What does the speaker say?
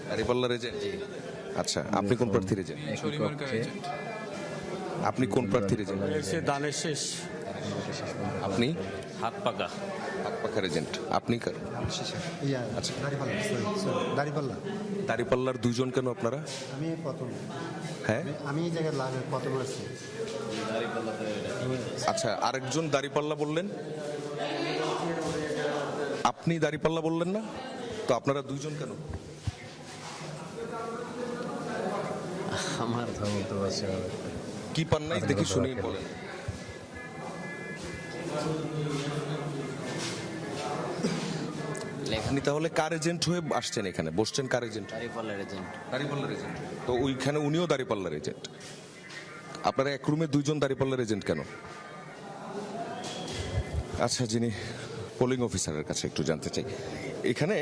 দাঁড়িপাল্লার agent. আচ্ছা, আপনি কোন প্রার্থীর এজেন্ট? আপনি কোন প্রার্থীর এজেন্ট? দানের শেষ। আপনি হাত পাকা। হাত পাখার এজেন্ট। আপনি আচ্ছা। দাঁড়িপাল্লা। দাঁড়িপাল্লার দুইজন কেন আপনারা? আমি প্রথম, হ্যাঁ, আমি এই জায়গায় প্রথম আছি। আচ্ছা, আরেকজন দাঁড়িপাল্লা বললেন, আপনি দাঁড়িপাল্লা বললেন না, তো আপনারা দুইজন কেন? আমার ধর্ম তো আছে। কি পান নাই দেখি শুনি বলেন। আপনি তাহলে কার এজেন্ট হয়ে আসছেন এখানে, বসছেন কার এজেন্ট? দাঁড়িপাল্লার এজেন্ট। দাঁড়িপাল্লার এজেন্ট। তো ওইখানে উনিও দাঁড়িপাল্লার এজেন্ট। আপনারা এক রুমে দুইজন দাঁড়িপাল্লার এজেন্ট কেন? আচ্ছা, যিনি পোলিং অফিসারের কাছে একটু জানতে চাই, এখানে